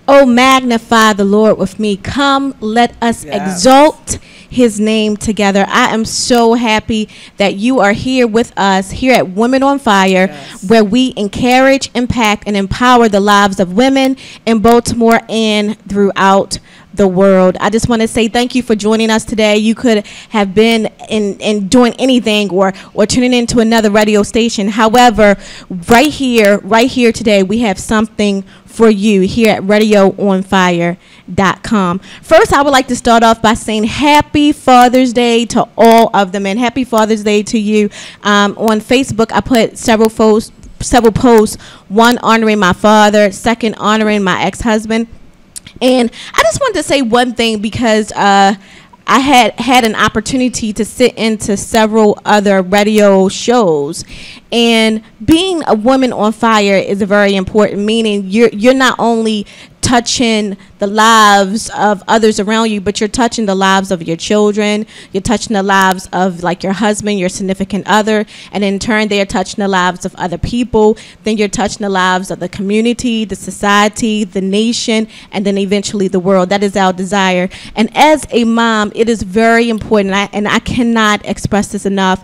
Oh, magnify the Lord with me. Come, let us exalt his name together. I am so happy that you are here with us here at Women on Fire, where we encourage, impact, and empower the lives of women in Baltimore and throughout the world. I just want to say thank you for joining us today. You could have been in doing anything or tuning into another radio station. However, right here today, we have something for you here at radioonfire.com. First, I would like to start off by saying happy Father's Day to all of them, and happy Father's Day to you. On Facebook, I put several posts, one honoring my father, second honoring my ex-husband. And I just wanted to say one thing, because I had an opportunity to sit into several other radio shows, and being a woman on fire is very important, meaning you're not only touching the lives of others around you, but you're touching the lives of your children, you're touching the lives of like your husband, your significant other, and in turn they're touching the lives of other people. Then you're touching the lives of the community, the society, the nation, and then eventually the world. That is our desire. And as a mom, it is very important, and I cannot express this enough.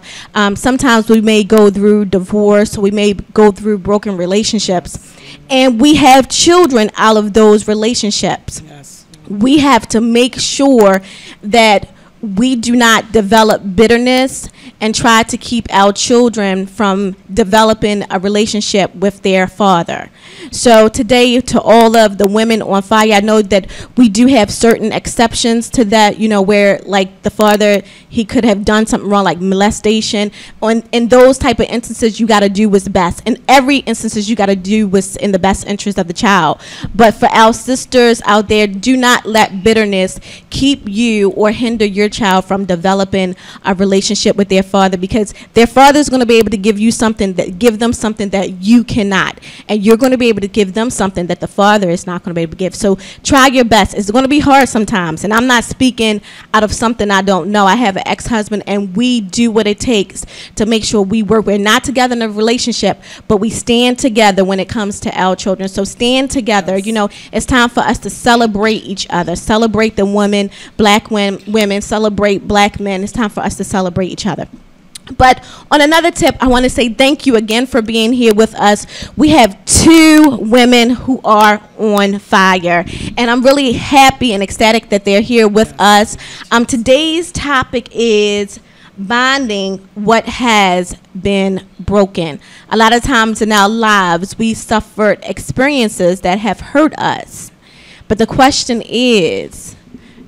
Sometimes we may go through divorce, we may go through broken relationships, and we have children out of those relationships. Yes. We have to make sure that we do not develop bitterness and try to keep our children from developing a relationship with their father. So today, to all of the women on fire, I know that we do have certain exceptions to that, where like the father, he could have done something wrong, like molestation. In those type of instances, you got to do what's best. In every instances, you got to do what's in the best interest of the child. But for our sisters out there, do not let bitterness keep you or hinder your child from developing a relationship with their father, because their father is going to be able to give them something that you cannot, and you're going to be able to give them something that the father is not going to be able to give. So try your best. It's going to be hard sometimes, and I'm not speaking out of something I don't know. I have an ex-husband, and we do what it takes to make sure we work. We're not together in a relationship, but we stand together when it comes to our children. So stand together. It's time for us to celebrate each other, celebrate the women, black women, celebrate black men. It's time for us to celebrate each other. But on another tip, I want to say thank you again for being here with us. We have two women who are on fire, and I'm really happy and ecstatic that they're here with us. Today's topic is binding what has been broken. A lot of times in our lives, we suffered experiences that have hurt us. But the question is,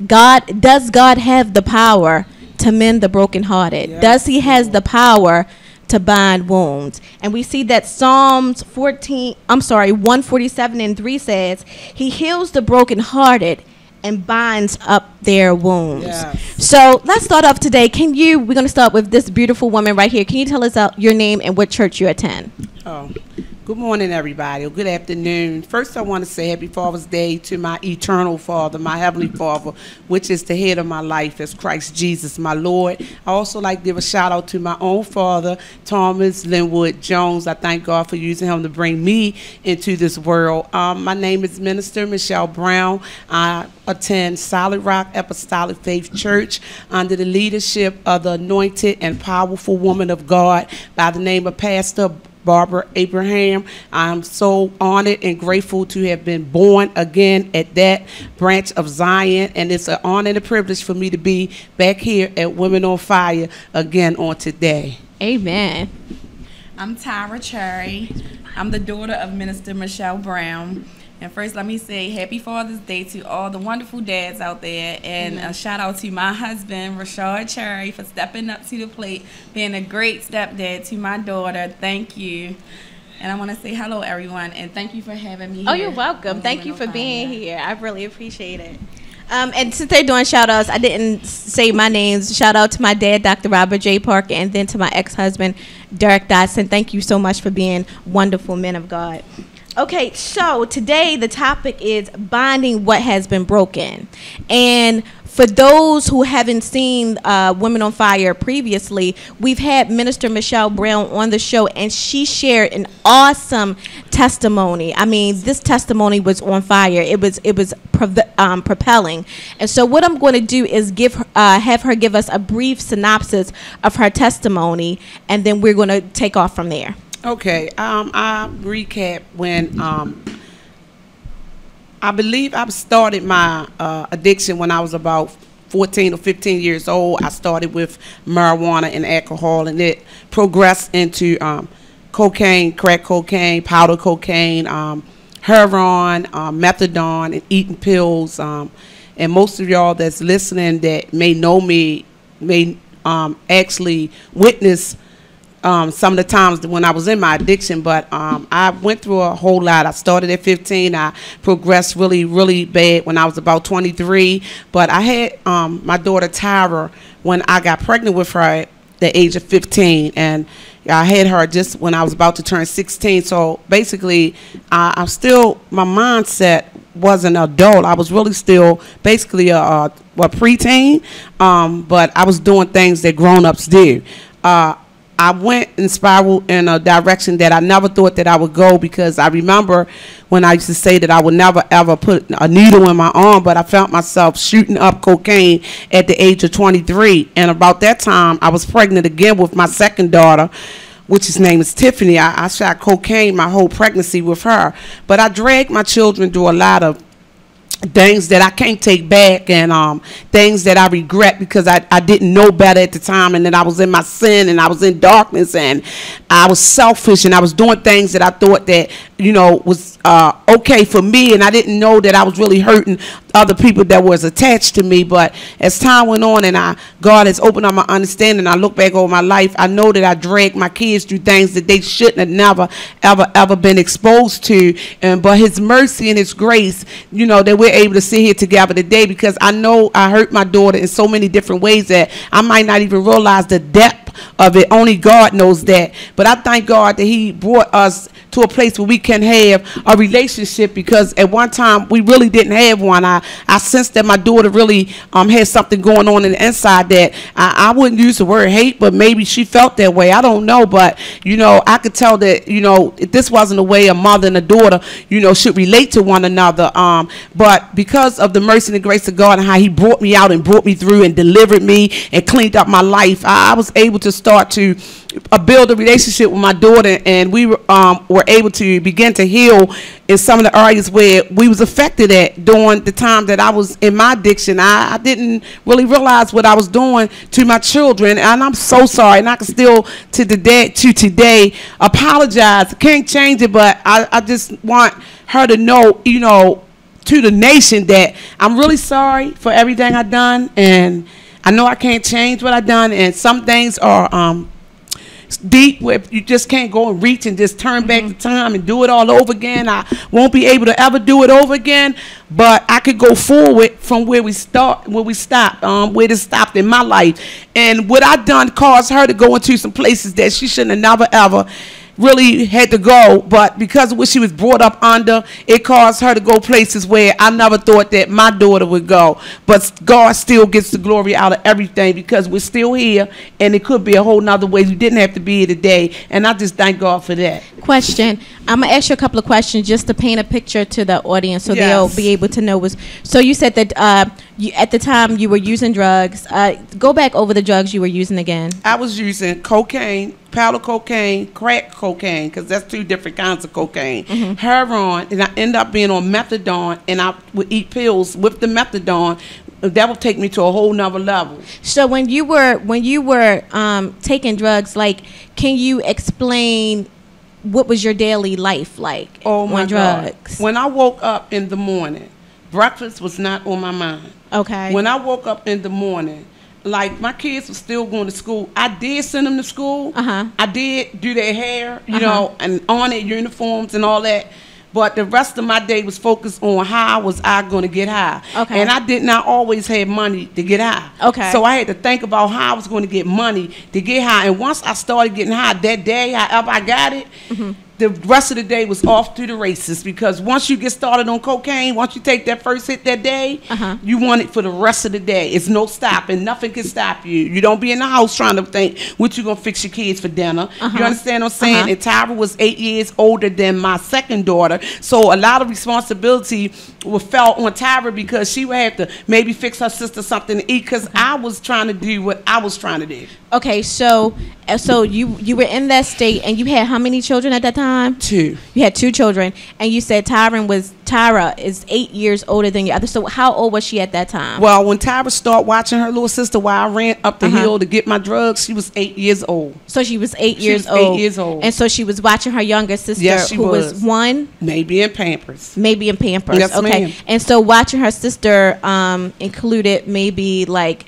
does God have the power to mend the brokenhearted? Yes. Does he has the power to bind wounds? And we see that Psalms 147:3 says, he heals the brokenhearted and binds up their wounds. Yes. So let's start off today. We're going to start with this beautiful woman right here. Can you tell us your name and what church you attend? Good morning, everybody, or good afternoon. First, I want to say happy Father's Day to my eternal Father, my Heavenly Father, which is the head of my life, as Christ Jesus, my Lord. I also like to give a shout out to my own father, Thomas Linwood Jones. I thank God for using him to bring me into this world. My name is Minister Michelle Brown. I attend Solid Rock Apostolic Faith Church under the leadership of the anointed and powerful woman of God by the name of Pastor Barbara Abraham. I'm so honored and grateful to have been born again at that branch of Zion, and it's an honor and a privilege for me to be back here at Women on Fire again on today. Amen. I'm Tyra Cherry. I'm the daughter of Minister Michelle Brown. And first, let me say happy Father's Day to all the wonderful dads out there. And a shout out to my husband, Rashad Cherry, for stepping up to the plate, being a great stepdad to my daughter. Thank you. And I want to say hello, everyone, and thank you for having me here. Oh, you're welcome. Thank you for being here. I really appreciate it. And since they're doing shout-outs, I didn't say my names. Shout out to my dad, Dr. Robert J. Parker, and then to my ex-husband, Derek Dodson. Thank you so much for being wonderful men of God. Okay, so today the topic is binding what has been broken. And For those who haven't seen Women on Fire previously, we've had Minister Michelle Brown on the show, and she shared an awesome testimony. I mean, this testimony was on fire. It was propelling. And so what I'm going to do is have her give us a brief synopsis of her testimony, and then we're going to take off from there. Okay. I recap when I believe I started my addiction when I was about 14 or 15 years old. I started with marijuana and alcohol, and it progressed into cocaine, crack cocaine, powder cocaine, heroin, methadone, and eating pills. And most of y'all that's listening that may know me may actually witness some of the times when I was in my addiction, but I went through a whole lot. I started at 15. I progressed really, really bad when I was about 23. But I had my daughter Tyra when I got pregnant with her at the age of 15, and I had her just when I was about to turn 16. So basically, I'm still, my mindset wasn't adult. I was really still basically a preteen, but I was doing things that grown-ups do. I went and spiraled in a direction that I never thought that I would go, because I remember when I used to say that I would never ever put a needle in my arm, but I found myself shooting up cocaine at the age of 23. And about that time, I was pregnant again with my second daughter, which his name is Tiffany. I shot cocaine my whole pregnancy with her. But I dragged my children through a lot of things that I can't take back, and things that I regret because I didn't know better at the time, and that I was in my sin and I was in darkness and I was selfish and I was doing things that I thought that, you know, was okay for me, and I didn't know that I was really hurting other people that was attached to me. But as time went on and God has opened up my understanding, I look back over my life, I know that I dragged my kids through things that they shouldn't have never ever been exposed to, but his mercy and his grace, you know, that we're able to sit here together today, because I know I hurt my daughter in so many different ways that I might not even realize the depth of it. Only God knows that. But I thank God that he brought us to a place where we can have a relationship, because at one time we really didn't have one. I sensed that my daughter really had something going on in the inside that I wouldn't use the word hate, but maybe she felt that way. I don't know, but you know, I could tell that, you know, this wasn't the way a mother and a daughter, you know, should relate to one another. But because of the mercy and the grace of God and how he brought me out and brought me through and delivered me and cleaned up my life, I was able to start to build a relationship with my daughter, and we were able to begin to heal in some of the areas where we was affected at during the time that I was in my addiction. I didn't really realize what I was doing to my children, and I'm so sorry, and I can still to today apologize. I can't change it, but I just want her to know, you know, to the nation, that I'm really sorry for everything I done, and I know I can't change what I done, and some things are deep where you just can't go and reach and just turn back the time and do it all over again. I won't be able to ever do it over again, but I could go forward from where we stopped, where it stopped in my life. And what I done caused her to go into some places that she shouldn't have never ever really had to go, but because of what she was brought up under, it caused her to go places where I never thought that my daughter would go. But God still gets the glory out of everything, because we're still here, and it could be a whole nother way. You didn't have to be here today, and I just thank God for that. Question. I'm gonna ask you a couple of questions just to paint a picture to the audience, so they'll be able to know. So you said that at the time you were using drugs. Go back over the drugs you were using again. I was using cocaine, powder cocaine, crack cocaine, because that's two different kinds of cocaine, heroin, and I ended up being on methadone, and I would eat pills with the methadone. That would take me to a whole nother level. So when you were taking drugs, like, can you explain what was your daily life like on drugs? When I woke up in the morning, breakfast was not on my mind. Okay. When I woke up in the morning, like, my kids were still going to school. I did send them to school. I did do their hair, you know, and on their uniforms and all that. But the rest of my day was focused on how was I going to get high. Okay. And I did not always have money to get high. Okay. So I had to think about how I was going to get money to get high. And once I started getting high that day, however I got it, the rest of the day was off to the races, because once you get started on cocaine, once you take that first hit that day, you want it for the rest of the day. It's no stopping. Nothing can stop you. You don't be in the house trying to think what you gonna fix your kids for dinner. You understand what I'm saying? And Tyra was 8 years older than my second daughter, so a lot of responsibility was felt on Tyra, because she would have to maybe fix her sister something to eat, because I was trying to do what I was trying to do. Okay, so you were in that state, and you had how many children at that time? 2. You had 2 children, and you said Tyra is 8 years older than your other. So how old was she at that time? Well, when Tyra started watching her little sister while I ran up the hill to get my drugs, she was 8 years old. So she was 8 years old. 8 years old. And so she was watching her younger sister, yes, she who was 1? Maybe in Pampers. Maybe in Pampers. Yes, okay. ma'am. And so watching her sister included maybe like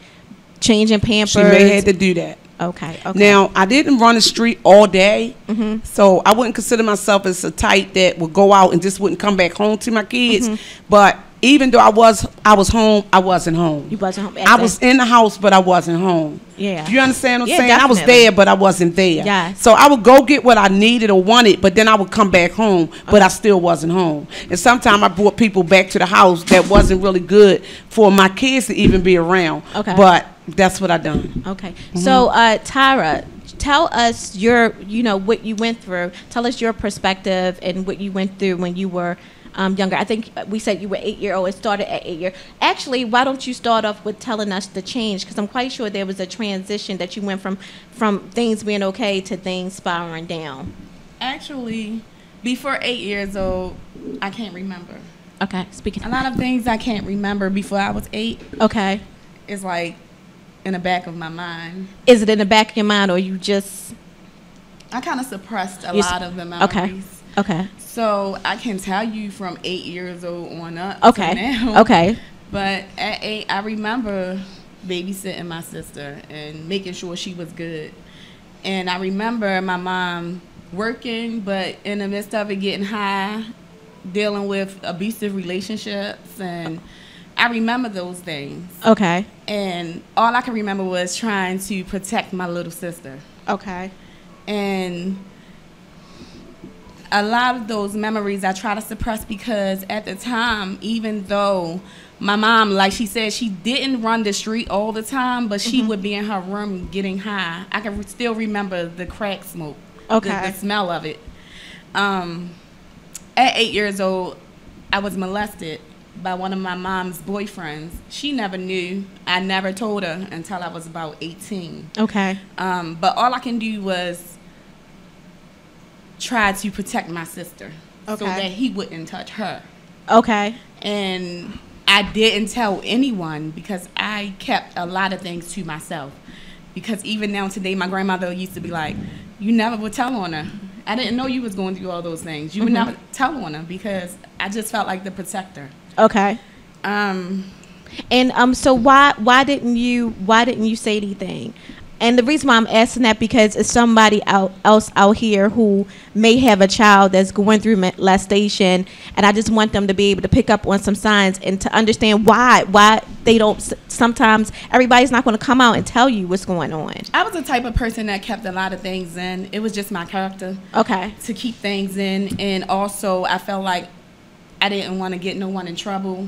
changing Pampers. She may have to do that. Okay. Now, I didn't run the street all day, so I wouldn't consider myself as a type that would go out and just wouldn't come back home to my kids. But even though I was home, I wasn't home. You wasn't home. I was in the house, but I wasn't home. Yeah. You understand what I'm Yeah, saying? definitely. I was there, but I wasn't there. Yes. So I would go get what I needed or wanted, but then I would come back home, but I still wasn't home. And sometimes I brought people back to the house that wasn't really good for my kids to even be around. Okay. But that's what I done. Okay. So Tyra, tell us what you went through. Tell us your perspective and what you went through when you were younger. I think we said you were 8 years old. It started at 8 years. Actually, why don't you start off with telling us the change? Because I'm quite sure there was a transition that you went from things being okay to things spiraling down. Actually, before 8 years old, I can't remember. Okay, speaking. A lot of things I can't remember before I was 8. Okay. It's like in the back of my mind. Is it in the back of your mind, or you just? I kind of suppressed a lot of the memories. Okay. Okay. So I can tell you from 8 years old on up Okay. to now. Okay. But at 8, I remember babysitting my sister and making sure she was good. And I remember my mom working, but in the midst of it getting high, dealing with abusive relationships, and I remember those things. Okay. And all I can remember was trying to protect my little sister. Okay. And a lot of those memories I try to suppress, because at the time, even though my mom, like she said, she didn't run the street all the time, but she would be in her room getting high. I can still remember the crack smoke, the smell of it. At 8 years old, I was molested by one of my mom's boyfriends. She never knew. I never told her until I was about 18. Okay. But all I can do was try to protect my sister so that he wouldn't touch her. Okay. And I didn't tell anyone, because I kept a lot of things to myself. Because even now today, my grandmother used to be like, you never would tell on her. I didn't know you was going through all those things. You would never tell on her, because I just felt like the protector. Okay. And so why didn't you say anything? And the reason why I'm asking that, because it's somebody else out here who may have a child that's going through molestation, and I just want them to be able to pick up on some signs and to understand why they don't. Sometimes everybody's not going to come out and tell you what's going on. I was the type of person that kept a lot of things in. It was just my character. Okay. To keep things in, and also I felt like I didn't want to get no one in trouble.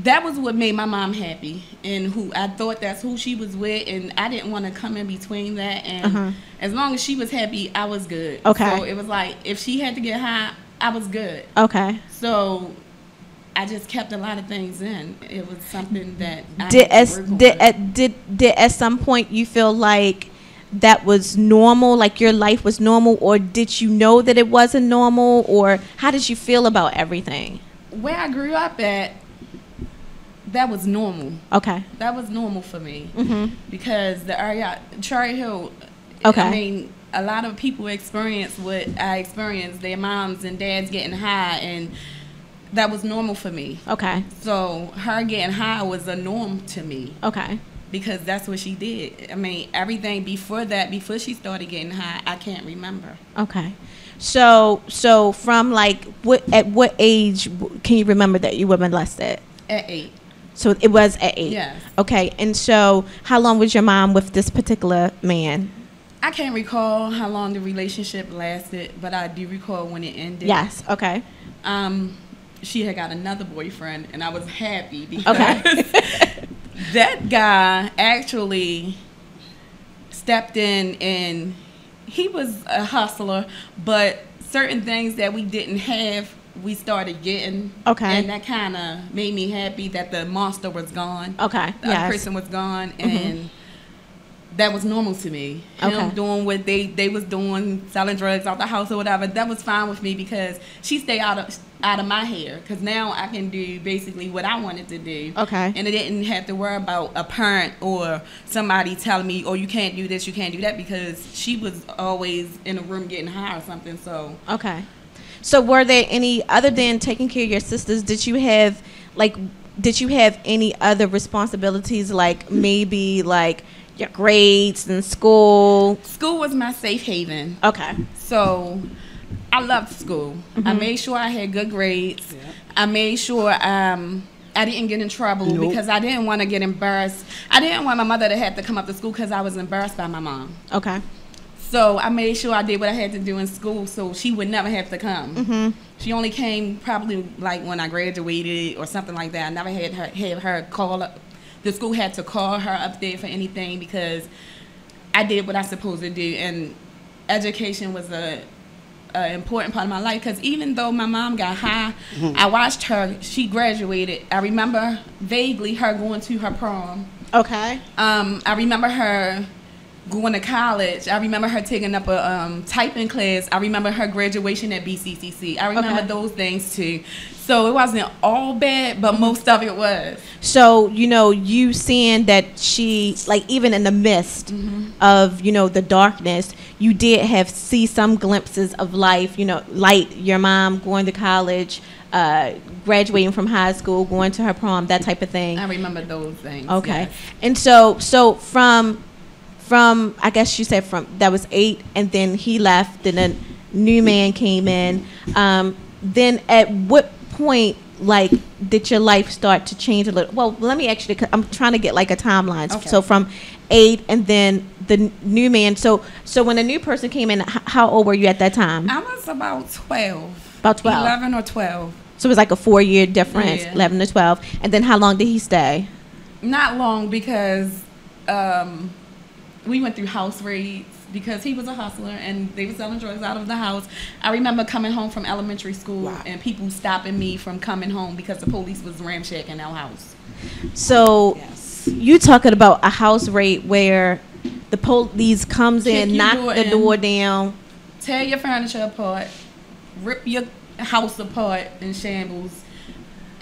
That was what made my mom happy, and who I thought that's who she was with, and I didn't want to come in between that. And as long as she was happy, I was good. Okay. So it was like, if she had to get high, I was good. Okay. So I just kept a lot of things in. It was something that I did at some point you feel like that was normal, like your life was normal, or did you know that it wasn't normal, or how did you feel about everything? Where I grew up at, that was normal. Okay. That was normal for me. Because the area, Cherry Hill, okay. I mean, a lot of people experience what I experienced, their moms and dads getting high, and that was normal for me. Okay. So her getting high was a norm to me. Okay. Because that's what she did. I mean, everything before that, before she started getting high, I can't remember. Okay. So from like, at what age can you remember that you were molested? At 8. So it was at 8? Yes. Okay. And so how long was your mom with this particular man? I I can't recall how long the relationship lasted, but I do recall when it ended. Yes. Okay. She had got another boyfriend, and I was happy because that guy actually stepped in, and he was a hustler, but certain things that we didn't have, we started getting. Okay. And that kind of made me happy that the monster was gone. Okay. The other person was gone, and that was normal to me. Him doing what they was doing, selling drugs out the house or whatever, that was fine with me because she stayed out of my hair. Because now I can do basically what I wanted to do. Okay. And I didn't have to worry about a parent or somebody telling me, oh, you can't do this, you can't do that, because she was always in a room getting high or something. So okay. So were there any, other than taking care of your sisters, did you have any other responsibilities, like maybe like your grades in school? School was my safe haven. Okay. So I loved school. I made sure I had good grades. Yeah. I made sure I didn't get in trouble because I didn't want to get embarrassed. I didn't want my mother to have to come up to school because I was embarrassed by my mom. Okay. So I made sure I did what I had to do in school so she would never have to come. She only came probably like when I graduated or something like that. I never had her call up. The school had to call her up there for anything because I did what I was supposed to do. And education was a important part of my life because even though my mom got high, I watched her. She graduated. I remember vaguely her going to her prom. Okay. I remember her going to college. I remember her taking up a typing class. I remember her graduation at BCCC. I remember those things too. So it wasn't all bad, but most of it was. So, you seeing that she, like, even in the midst of, the darkness, you did see some glimpses of life, light, your mom going to college, graduating from high school, going to her prom, that type of thing. I remember those things. Okay. Yes. And so from I guess you said that was 8, and then he left, and a new man came in. Then at what point, like, did your life start to change a little? Well, let me actually, I'm trying to get like a timeline. Okay. So from 8, and then the new man. So when a new person came in, how old were you at that time? I was about 12. About 12. 11 or 12. So it was like a 4-year difference, 11 to 12. And then how long did he stay? Not long because we went through house raids because he was a hustler and they were selling drugs out of the house. I remember coming home from elementary school and people stopping me from coming home because the police was ramshacking our house. So you talking about a house raid where the police comes in, knock the door down, tear your furniture apart, rip your house apart in shambles,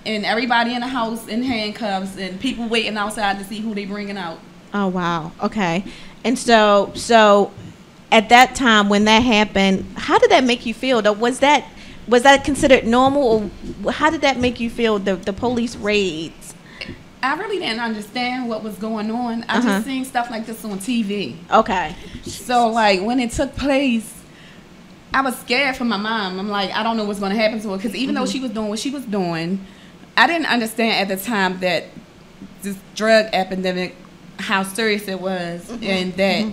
and everybody in the house in handcuffs and people waiting outside to see who they bringing out. Oh, wow. Okay. And so at that time when that happened, how did that make you feel? Was that considered normal, or how did that make you feel, the police raids? I really didn't understand what was going on. I just seen stuff like this on TV. Okay. So, like, when it took place, I was scared for my mom. I'm like, I don't know what's going to happen to her. Because even though she was doing what she was doing, I didn't understand at the time that this drug epidemic, how serious it was, and that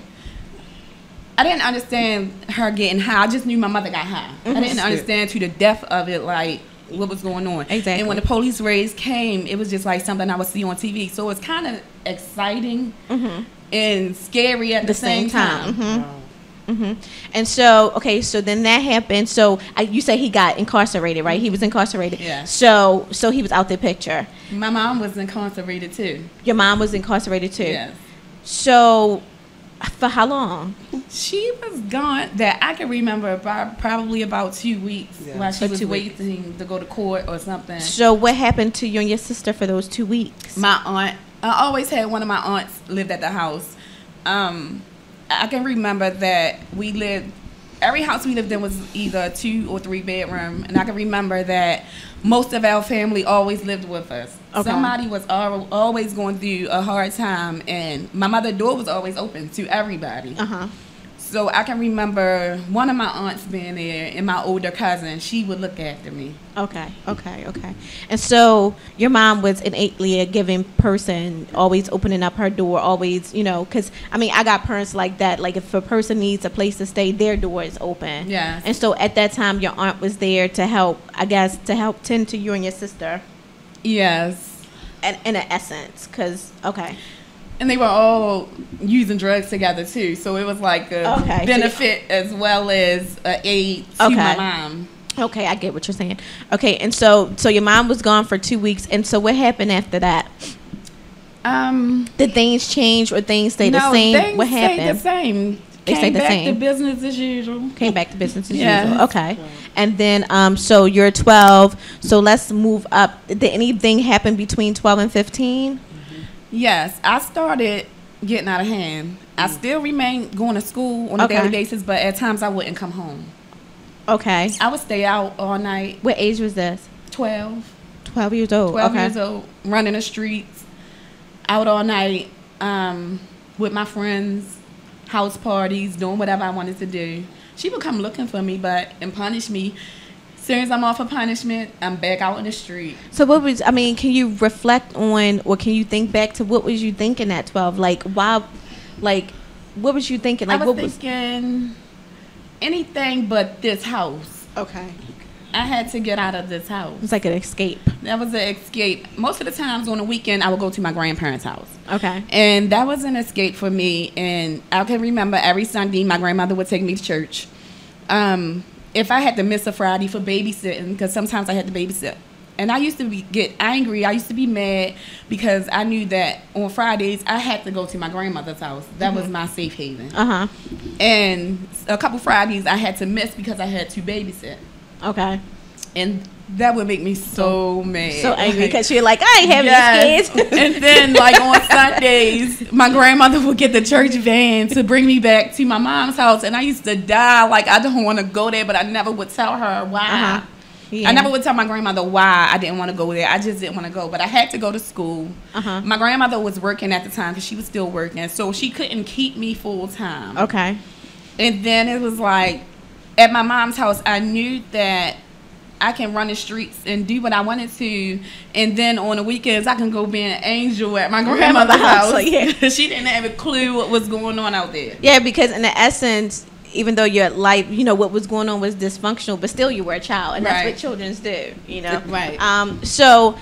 I didn't understand her getting high. I just knew my mother got high. I didn't understand to the depth of it, like what was going on. Exactly. And when the police raids came, it was just like something I would see on TV. So it's kind of exciting and scary at the same time. And so, okay, so then that happened. So you say he got incarcerated, right? He was incarcerated. Yeah. So he was out the picture. My mom was incarcerated too. Your mom was incarcerated too. Yes. So for how long? She was gone that I can remember probably about 2 weeks while she was waiting to go to court or something. So what happened to you and your sister for those 2 weeks? My aunt, I always had one of my aunts lived at the house. I can remember that every house we lived in was either 2 or 3 bedroom, and I can remember that most of our family always lived with us. Okay. Somebody was always going through a hard time, and my mother's door was always open to everybody. So I can remember one of my aunts being there, and my older cousin, she would look after me. Okay. And so your mom was innately a giving person, always opening up her door, always, you know, because, I mean, I got parents like that. Like, if a person needs a place to stay, their door is open. Yes. And so at that time, your aunt was there to help, I guess, to help tend to you and your sister. Yes. And in an essence, because, okay. And they were all using drugs together, too. So it was like a benefit as well as an aid to my mom. Okay, I get what you're saying. Okay, and so your mom was gone for 2 weeks, and so what happened after that? Did things change or things stay the same? Things what happened? stayed the same. They stayed the same. Came back to business as usual. Came back to business as usual. Okay. And then, so you're 12. So let's move up. Did anything happen between 12 and 15? Yes, I started getting out of hand. I still remained going to school on a daily basis, but at times I wouldn't come home. Okay. I would stay out all night. What age was this? 12. 12 years old. 12 years old, running the streets, out all night, with my friends, house parties, doing whatever I wanted to do. She would come looking for me, and punish me. As soon as I'm off of punishment, I'm back out in the street. So can you reflect on, or can you think back to what was you thinking at 12? Like, why, like, what was you thinking? Like, I was thinking anything but this house. Okay. I had to get out of this house. It's like an escape. That was an escape. Most of the times on the weekend, I would go to my grandparents' house. Okay. And that was an escape for me. And I can remember every Sunday, my grandmother would take me to church. If I had to miss a Friday for babysitting, because sometimes I had to babysit. And I used to get angry. I used to be mad because I knew that on Fridays, I had to go to my grandmother's house. That was my safe haven. Uh-huh. And a couple Fridays I had to miss because I had to babysit. Okay. And that would make me so mad. So angry because you're like, I ain't having these kids. And then, like, on Sundays, my grandmother would get the church van to bring me back to my mom's house. And I used to die. Like, I don't want to go there, but I never would tell her why. Uh-huh. Yeah. I never would tell my grandmother why I didn't want to go there. I just didn't want to go. But I had to go to school. Uh-huh. My grandmother was working at the time because she was still working. So she couldn't keep me full time. Okay. And then it was like, at my mom's house, I knew that I can run the streets and do what I wanted to, and then on the weekends I can go be an angel at my grandmother's house. Like, yeah. She didn't have a clue what was going on out there. Yeah, because in the essence, even though your life, you know, what was going on was dysfunctional, but still you were a child, and that's what children do, you know. Right. So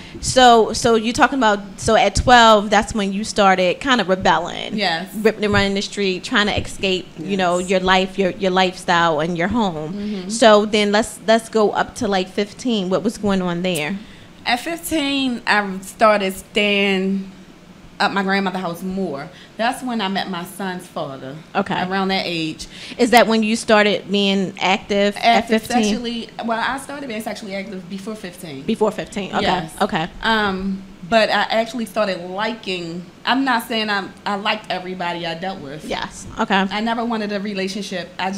you're talking about, so at 12, that's when you started kind of rebelling. Yes. Ripping and running the street, trying to escape, you know, your life, your lifestyle, and your home. Mm-hmm. So then let's go up to like 15. What was going on there? At 15, I started staying at my grandmother's house more. That's when I met my son's father. Okay. Around that age. Is that when you started being active at 15? Sexually, well, I started being sexually active before 15. Before 15, okay. Yes. Okay. But I actually started liking, I'm not saying I liked everybody I dealt with. Yes, okay. I never wanted a relationship. I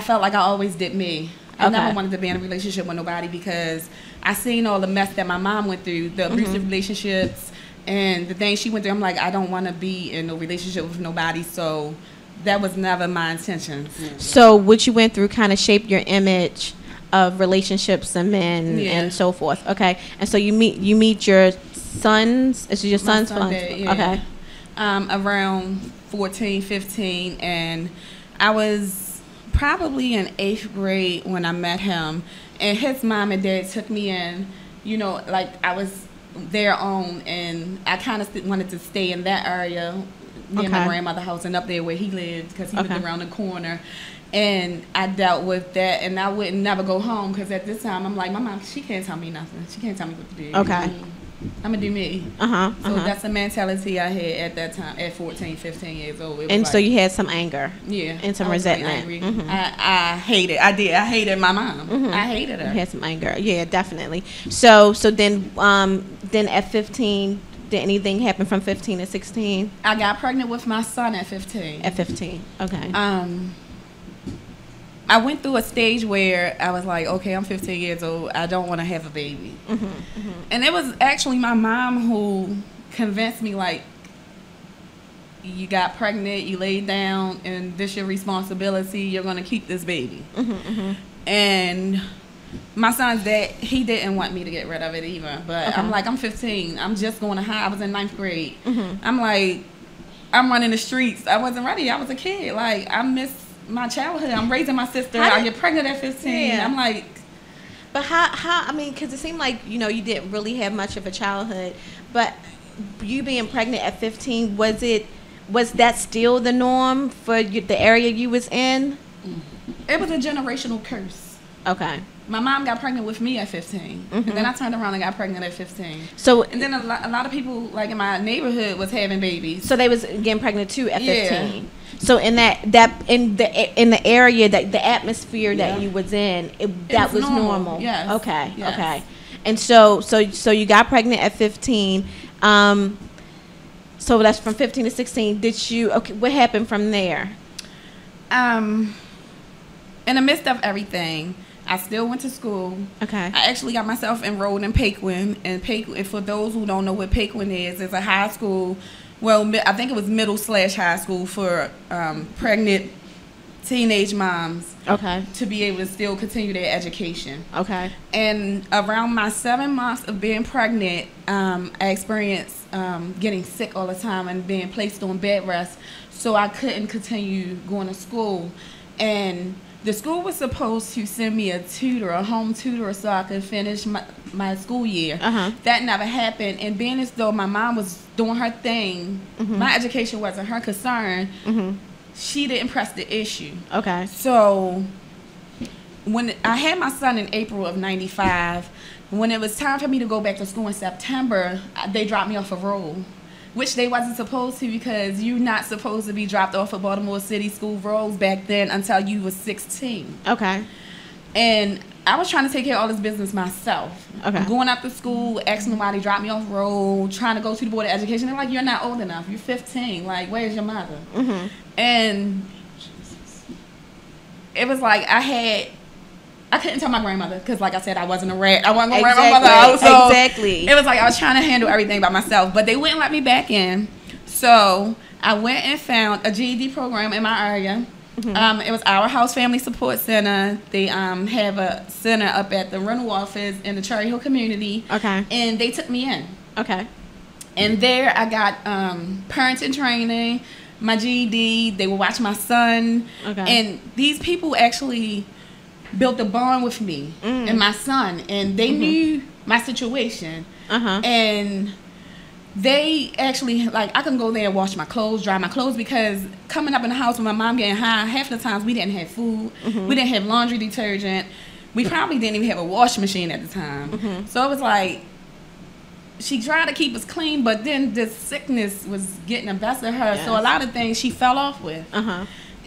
felt like I always did me. I never wanted to be in a relationship with nobody because I seen all the mess that my mom went through, the abusive relationships, and the things she went through. I'm like, I don't want to be in no relationship with nobody, so that was never my intention. So what you went through kind of shaped your image of relationships and men and so forth. Okay. And so you meet your sons. Is it your son's son? Yeah. Okay. Around 14, 15, and I was probably in 8th grade when I met him, and his mom and dad took me in, you know, like I was their own, and I kind of wanted to stay in that area near my grandmother's house and up there where he lived because he lived around the corner. And I dealt with that, and I would never go home because at this time I'm like, my mom, she can't tell me nothing. She can't tell me what to do. Okay. I'm going to do me. So that's the mentality I had at that time, at 14, 15 years old. And so you had some anger. Yeah. And some resentment. Really I hated. I hated my mom. I hated her. You had some anger. Yeah, definitely. So then at 15, did anything happen from 15 to 16? I got pregnant with my son at 15. At 15. Okay. I went through a stage where I was like, okay, I'm 15 years old. I don't want to have a baby. And it was actually my mom who convinced me, like, you got pregnant, you laid down, and this your responsibility. You're gonna keep this baby. And my son's dad, he didn't want me to get rid of it either. But I'm like, I'm 15. I'm just going to high. I was in 9th grade. I'm like, I'm running the streets. I wasn't ready. I was a kid. Like, I miss my childhood. I'm raising my sister. I get pregnant at 15. Yeah. I'm like. But how, I mean, because it seemed like, you didn't really have much of a childhood. But you being pregnant at 15, was that still the norm for the area you was in? It was a generational curse. Okay. My mom got pregnant with me at 15. And then I turned around and got pregnant at 15. So, and then a lot of people, like in my neighborhood, was having babies. So they was getting pregnant too at 15. Yeah. So in in the area, that the atmosphere that you was in, that was normal. Yes. Okay. Yes. Okay. And so you got pregnant at 15. So that's from 15 to 16. What happened from there? In the midst of everything, I still went to school. Okay. I actually got myself enrolled in Paquin. And Paquin, for those who don't know what Paquin is, it's a high school. Well, I think it was middle/high school for pregnant teenage moms. Okay. To be able to still continue their education. Okay. And around my 7 months of being pregnant, I experienced getting sick all the time and being placed on bed rest. So I couldn't continue going to school. And the school was supposed to send me a home tutor, so I could finish my school year. That never happened. And being as though my mom was doing her thing, my education wasn't her concern, she didn't press the issue. Okay. So when I had my son in April of 95, when it was time for me to go back to school in September, they dropped me off a roll. Which they wasn't supposed to, because you're not supposed to be dropped off of Baltimore City school rolls back then until you was 16. Okay. And I was trying to take care of all this business myself. Okay. Going up to school, asking them why they dropped me off roll, trying to go to the Board of Education. They're like, you're not old enough. You're 15. Like, where's your mother? And it was like I couldn't tell my grandmother because, like I said, I wasn't a rat. I wasn't going to rat my mother out. So exactly. It was like I was trying to handle everything by myself. But they wouldn't let me back in. So I went and found a GED program in my area. It was Our House Family Support Center. They have a center up at the rental office in the Cherry Hill community. Okay. And they took me in. Okay. And there I got parenting training, my GED. They would watch my son. Okay. And these people actually built a bond with me and my son, and they knew my situation. And they actually, like, I can go there and wash my clothes, dry my clothes, because coming up in the house with my mom getting high, half the times we didn't have food, we didn't have laundry detergent, we probably didn't even have a washing machine at the time. So it was like, she tried to keep us clean, but then this sickness was getting the best of her. Yes. So a lot of things she fell off with.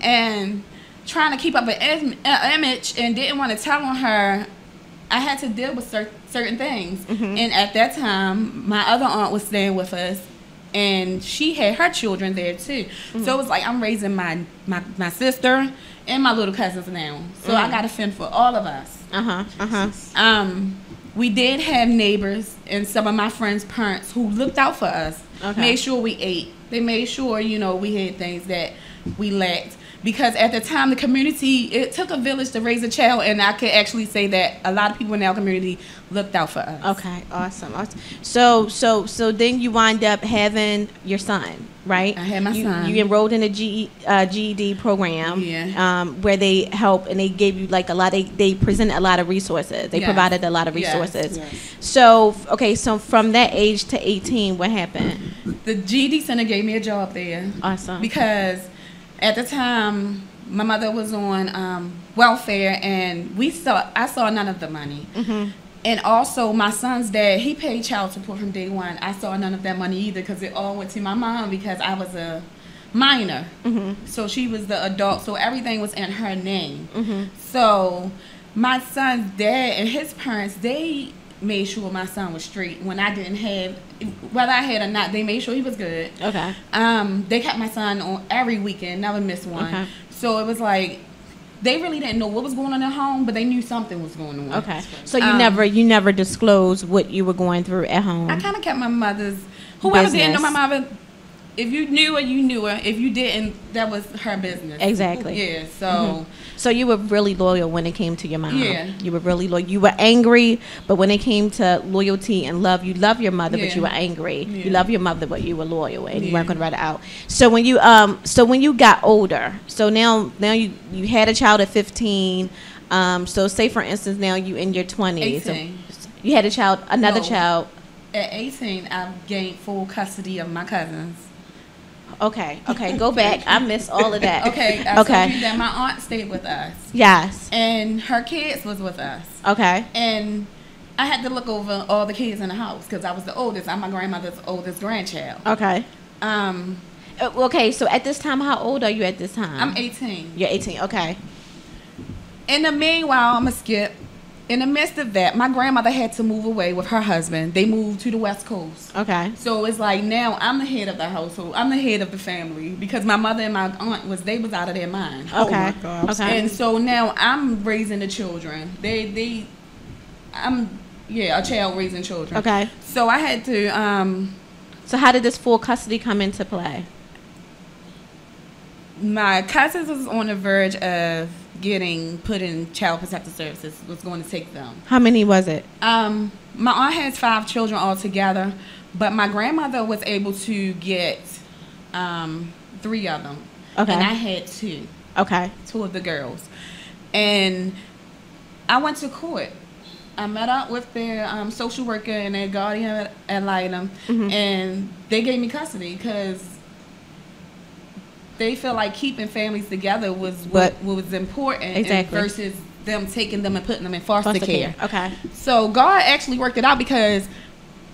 And trying to keep up an image and didn't want to tell on her, I had to deal with certain things. And at that time, my other aunt was staying with us, and she had her children there too. So it was like I'm raising my sister and my little cousins now. So I got to fend for all of us. We did have neighbors and some of my friends' parents who looked out for us, made sure we ate. They made sure, we had things that we lacked. Because at the time, the community, it took a village to raise a child, and I could actually say that a lot of people in our community looked out for us. Okay, awesome. So then you wind up having your son, right? I had my son. You enrolled in a GED program, where they help, and they gave you like they presented a lot of resources. They provided a lot of resources. Yes. So from that age to 18, what happened? The GED Center gave me a job there. Awesome. Because at the time, my mother was on welfare, and I saw none of the money. And also, my son's dad, he paid child support from day one. I saw none of that money either, because it all went to my mom because I was a minor. So she was the adult, so everything was in her name. So my son's dad and his parents, they made sure my son was straight when I didn't have, whether I had or not, they made sure he was good. Okay. They kept my son on every weekend, never missed one. Okay. So it was like, they really didn't know what was going on at home, but they knew something was going on. Okay. So you never disclosed what you were going through at home? I kind of kept my mother's, whoever didn't know my mother, if you knew her, you knew her. If you didn't, that was her business. Exactly. Yeah. So. So you were really loyal when it came to your mom. Yeah. You were really loyal. You were angry, but when it came to loyalty and love, you love your mother, but you were angry. Yeah. You love your mother, but you were loyal, and you Yeah. weren't going to write it out. So when you got older, so now you had a child at 15. So say for instance now you in your 20s. 18. So you had a child, another No. child. At 18, I gained full custody of my cousins. Okay, go back. I missed all of that. Okay, I told you that my aunt stayed with us. Yes. And her kids was with us. Okay. And I had to look over all the kids in the house because I was the oldest. I'm my grandmother's oldest grandchild. Okay. Um, Okay, so at this time, how old are you at this time? I'm 18. You're 18, okay. In the meanwhile, I'm going to skip. In the midst of that, my grandmother had to move away with her husband. They moved to the West Coast. Okay. So it's like now I'm the head of the household. I'm the head of the family because my mother and my aunt was out of their mind. Okay. Oh my God. Okay. And so now I'm raising the children. I'm a child raising children. Okay. So I had to So how did this full custody come into play? my cousins was on the verge of getting put in child protective services. Was going to take them. How many was it? My aunt has 5 children altogether, but my grandmother was able to get 3 of them. Okay. And I had 2. Okay. 2 of the girls. And I went to court. I met up with their social worker and their guardian ad litem, and they gave me custody because they feel like keeping families together was what was important. Exactly. Versus them taking them and putting them in foster care. Okay. So God actually worked it out because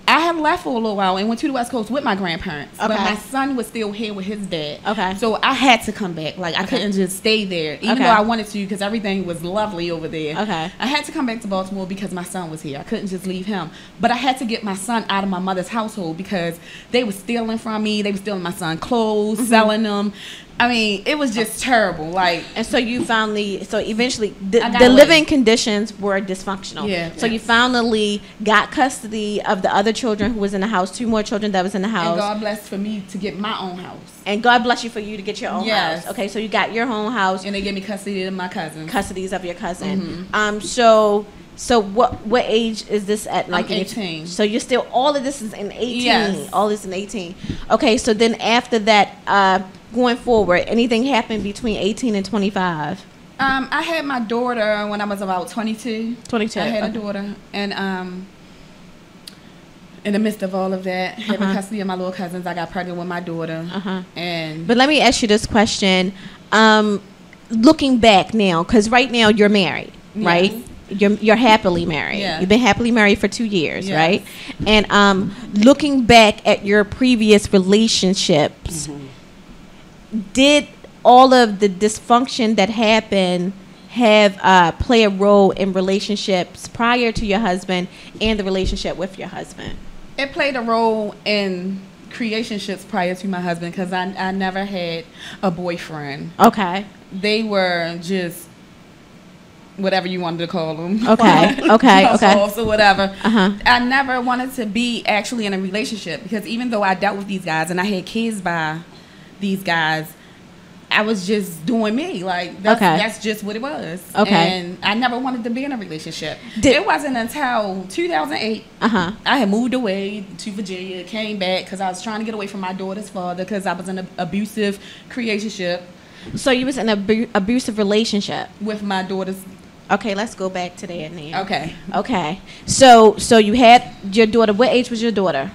I had left for a little while and went to the West Coast with my grandparents. Okay. But my son was still here with his dad. Okay. So I had to come back. Like, I couldn't just stay there, even though I wanted to because everything was lovely over there. Okay. I had to come back to Baltimore because my son was here. I couldn't just leave him. But I had to get my son out of my mother's household because they were stealing from me. They were stealing my son's clothes, selling them. I mean, it was just terrible. Like, And so you eventually I got the away. living conditions were dysfunctional. Yeah. So you finally got custody of the other children who was in the house, 2 more children that was in the and house. God blessed for me to get my own house. And God bless you for you to get your own Yes. house. Okay, so you got your own house, And they gave me custody of my cousins. custodies of your cousin. Mm-hmm. So what age is this at? Like I'm 18. So you're still, all of this is in 18. Yes. All this in 18. Okay, so then after that, going forward, anything happened between 18 and 25? I had my daughter when I was about 22. 22. I had okay. a daughter, and in the midst of all of that, having custody of my little cousins, I got pregnant with my daughter. And But let me ask you this question. Looking back now, because right now you're married, right? You're happily married. Yeah. You've been happily married for 2 years, Yes. right? And looking back at your previous relationships, did all of the dysfunction that happened have play a role in relationships prior to your husband and the relationship with your husband? it played a role in creationships prior to my husband because I never had a boyfriend. Okay. They were just whatever you wanted to call them. Okay. Or whatever. Uh-huh. I never wanted to be actually in a relationship because even though I dealt with these guys and I had kids by these guys, I was just doing me. Like, that's just what it was. Okay. And I never wanted to be in a relationship. It wasn't until 2008 I had moved away to Virginia, came back because I was trying to get away from my daughter's father because I was in an abusive creationship. So you was in an abusive relationship With my daughter's... Okay, let's go back to that now. Okay. So you had your daughter. What age was your daughter?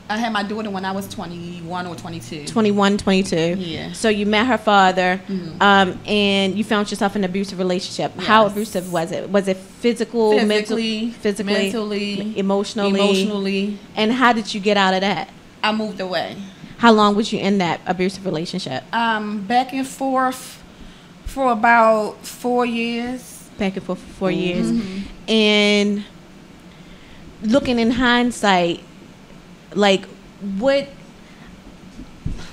I had my daughter when I was 21 or 22. 21, 22. Yeah. So you met her father, and you found yourself in an abusive relationship. Yes. How abusive was it? Was it physical, Physically, mentally, emotionally? Emotionally. And how did you get out of that? I moved away. How long was you in that abusive relationship? Back and forth for about 4 years. Back and forth for 4 years. And looking in hindsight, like, what?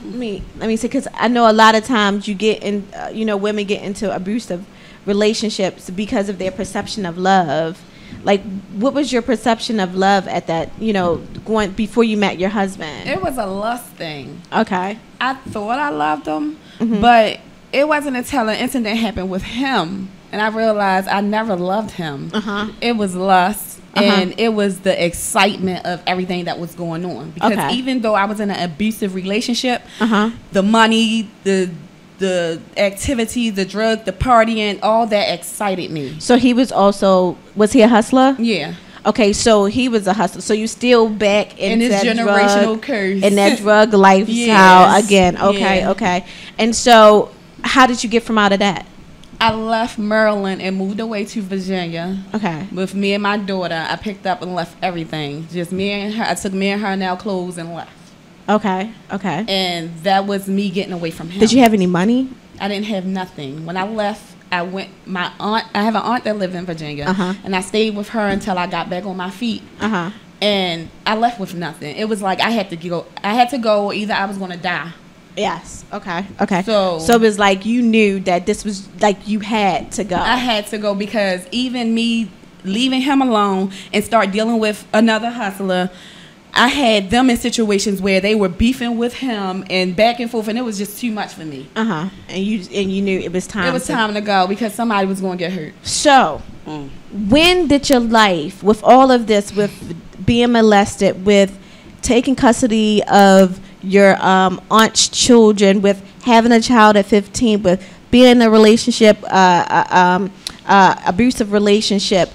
Let me say, because I know a lot of times you get in, women get into abusive relationships because of their perception of love, Like, what was your perception of love at that, going before you met your husband? It was a lust thing. Okay. I thought I loved him, but it wasn't until an incident happened with him, and I realized I never loved him. It was lust, and it was the excitement of everything that was going on. Because even though I was in an abusive relationship, the money, the activity, the drug, the partying, all that excited me. So he was he a hustler? Yeah. Okay, so he was a hustler. So you still back in this that generational curse. In that drug lifestyle again. Okay, okay. And so how did you get from out of that? I left Maryland and moved away to Virginia. Okay. With me and my daughter. I picked up and left everything. Just me and her. I took me and her now clothes and left. Okay, okay. And that was me getting away from him. Did you have any money? I didn't have nothing. When I left, I have an aunt that lived in Virginia. And I stayed with her until I got back on my feet. And I left with nothing. It was like I had to go, or either I was going to die. Yes. Okay. Okay. So it was like you knew that this was like you had to go. I had to go because even me leaving him alone and start dealing with another hustler, I had them in situations where they were beefing with him and back and forth, and it was just too much for me. And you knew it was time. It was time to go because somebody was going to get hurt. So, when did your life, with all of this, with being molested, with taking custody of your aunt's children, with having a child at 15, with being in a relationship, abusive relationship,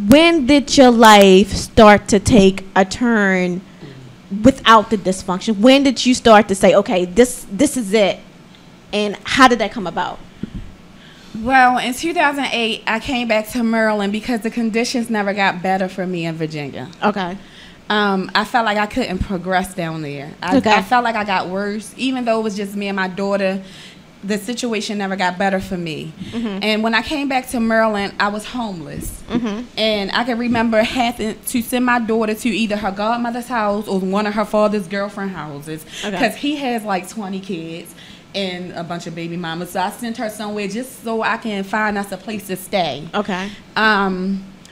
when did your life start to take a turn without the dysfunction? When did you start to say, okay, this is it? And how did that come about? Well, in 2008, I came back to Maryland because the conditions never got better for me in Virginia. Okay. I felt like I couldn't progress down there. I felt like I got worse. Even though it was just me and my daughter, the situation never got better for me. And when I came back to Maryland, I was homeless. And I can remember having to send my daughter to either her godmother's house or one of her father's girlfriend houses. Because he has like 20 kids and a bunch of baby mamas. So I sent her somewhere just so I can find us a place to stay. Okay.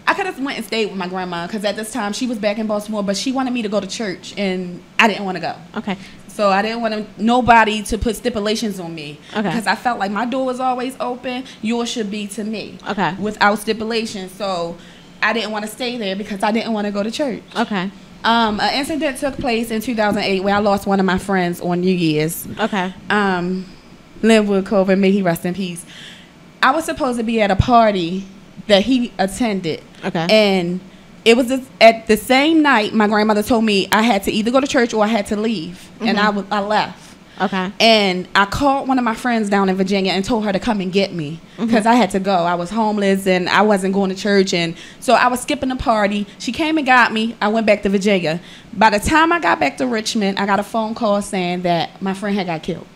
I could have went and stayed with my grandma because at this time she was back in Baltimore, but she wanted me to go to church and I didn't want to go. Okay. So I didn't want nobody to put stipulations on me. Okay. Because I felt like my door was always open. Yours should be to me. Okay. Without stipulations. So I didn't want to stay there because I didn't want to go to church. Okay. An incident took place in 2008 where I lost one of my friends on New Year's. Okay. Linwood Cover, may he rest in peace. I was supposed to be at a party that he attended. Okay. And it was at the same night my grandmother told me I had to either go to church or I had to leave. And I left. Okay. And I called one of my friends down in Virginia and told her to come and get me because I had to go. I was homeless and I wasn't going to church. And so I was skipping the party. She came and got me. I went back to Virginia. By the time I got back to Richmond, I got a phone call saying that my friend had got killed.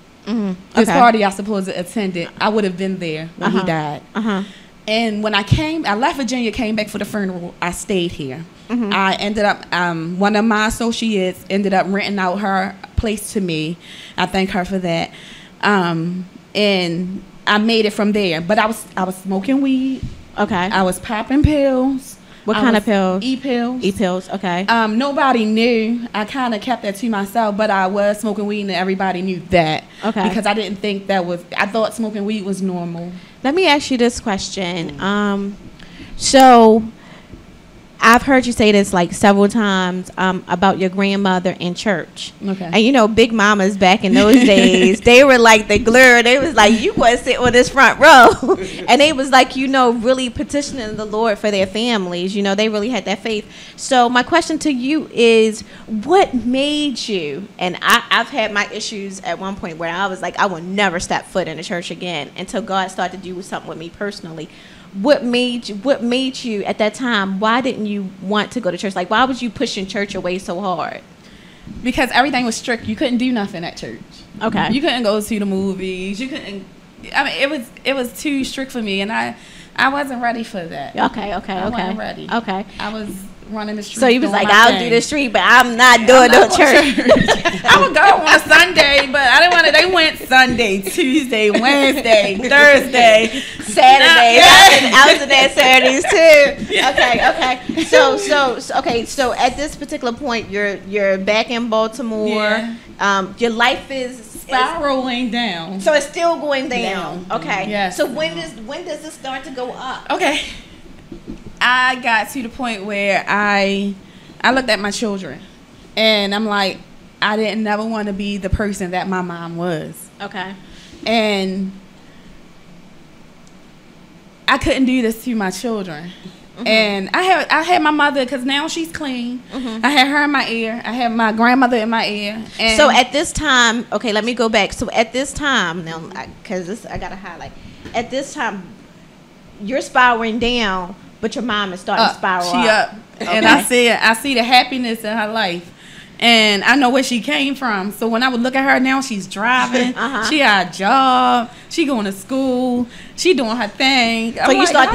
This party I supposed to attended, I would have been there when he died. And when I left Virginia, came back for the funeral, I stayed here. I ended up, one of my associates ended up renting out her place to me. I thank her for that. And I made it from there. But I was smoking weed. Okay. I was popping pills. What kind of pills? E-pills. E-pills, okay. Nobody knew. I kind of kept that to myself, but I was smoking weed and everybody knew that. Okay. Because I didn't think I thought smoking weed was normal. Let me ask you this question. So I've heard you say this like several times about your grandmother in church. Okay. And you know, big mamas back in those days, they were like the glue. They was like, you want to sit on this front row. And they was like, really petitioning the Lord for their families. They really had that faith. So my question to you is, what made you, and I've had my issues at one point where I was like, I will never step foot in a church again until God started to do something with me personally. What made you at that time? Why didn't you want to go to church? Like, why was you pushing church away so hard? Because everything was strict. You couldn't do nothing at church. Okay. You couldn't go to the movies. You couldn't. I mean, it was too strict for me, and I wasn't ready for that. Okay. I wasn't ready. Okay. I was running the street. So you was like, I'll do the street, but I'm not doing no church. I would go on a Sunday, but I didn't want to. They went Sunday, Tuesday, Wednesday, Thursday, Saturday. I was in there Saturdays too. Yeah. Okay. So at this particular point, you're back in Baltimore. Yeah. Your life is spiraling down. So it's still going down. Okay. Yes. So when does it start to go up? Okay. I got to the point where I looked at my children, and I'm like, I didn't never want to be the person that my mom was. Okay. And I couldn't do this to my children. Mm-hmm. And I had my mother, because now she's clean. Mm-hmm. I had her in my ear. I had my grandmother in my ear. And so at this time, okay, let me go back. So at this time, now, because I got to highlight. At this time, you're spiraling down, but your mom is starting to spiral she up. Okay. And I see the happiness in her life. And I know where she came from. So when I would look at her now, she's driving. She got a job. She going to school. She doing her thing. So you start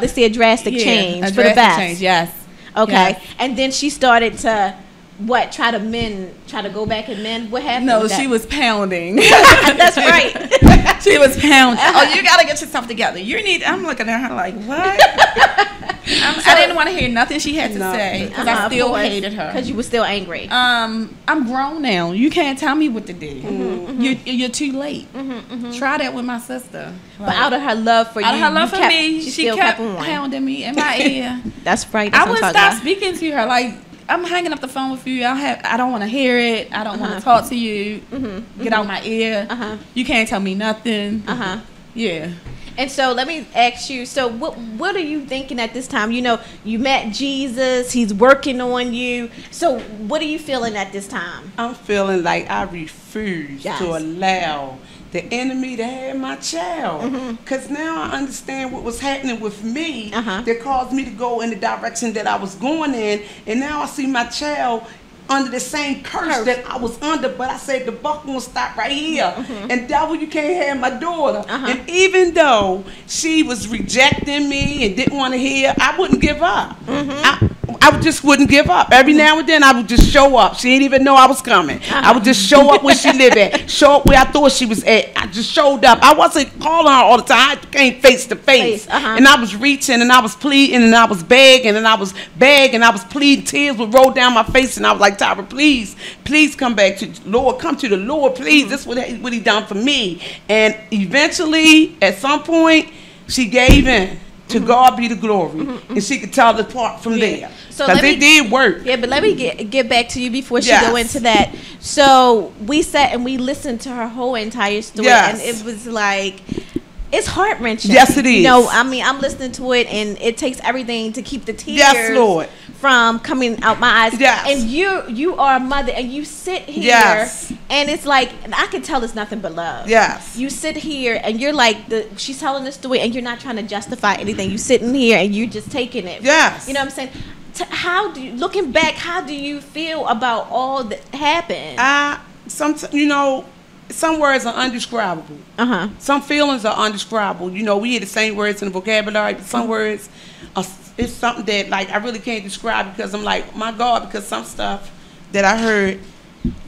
to see a drastic change for the best. Change, yes. Okay. Yes. And then she started to try to go back and mend? What happened? No, she was pounding. That's right. She was pounding. Oh, you got to get yourself together. I'm looking at her like, what? I didn't want to hear nothing she had to say, because I still hated her. Because you were still angry. I'm grown now. You can't tell me what to do. Mm-hmm. You're too late. Mm-hmm. Try that with my sister. But out of her love for you, she kept pounding me in my ear. That's right. I would stop speaking to her. Like, I'm hanging up the phone with you. I don't want to hear it. I don't want to talk to you. Get out my ear. You can't tell me nothing. Yeah. And so let me ask you, so what are you thinking at this time? You know, you met Jesus, he's working on you. So what are you feeling at this time? I'm feeling like I refuse to allow the enemy to have my child. Because now I understand what was happening with me that caused me to go in the direction that I was going in. And now I see my child under the same curse that I was under, but I said the buck won't stop right here. And devil, you can't have my daughter. And even though she was rejecting me and didn't want to hear, I wouldn't give up. I just wouldn't give up. Every now and then I would just show up. She didn't even know I was coming. I would just show up where she lived at, show up where I thought she was at. I just showed up. I wasn't calling her all the time. I came face to face. And I was reaching and I was pleading and I was begging and I was begging and I was pleading. Tears would roll down my face and I was like, Tyra, please come back to the Lord. Come to the Lord, please. This is what he done for me. And eventually, at some point, she gave in. To God be the glory. And she could tell the part from there. Because it did work. Yeah, but let me get back to you before she go into that. So we sat and we listened to her whole entire story. And it was like, it's heart-wrenching. Yes, it is. You know, I mean, I'm listening to it and it takes everything to keep the tears from coming out my eyes. And you are a mother and you sit here and it's like, and I can tell it's nothing but love. You sit here and you're like, she's telling the story and you're not trying to justify anything. You sitting here and you're just taking it. You know what I'm saying? Looking back, how do you feel about all that happened? Some words are undescribable. Some feelings are undescribable. You know, we hear the same words in the vocabulary, but some words are, it's something that, like, I really can't describe because I'm like, my God, because some stuff that I heard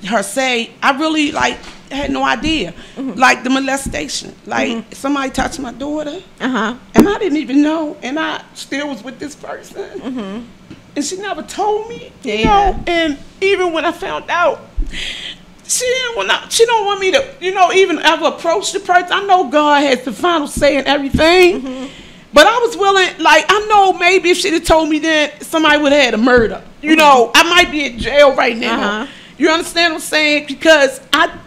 her say, I really, like, had no idea. Like the molestation. Like, somebody touched my daughter, and I didn't even know, and I still was with this person. And she never told me, you know, and even when I found out, she don't want me to, you know, even ever approach the person. I know God has the final say in everything. But I was willing, like, I know maybe if she'd have told me then, somebody would have had a murder. You know, I might be in jail right now. You understand what I'm saying? Because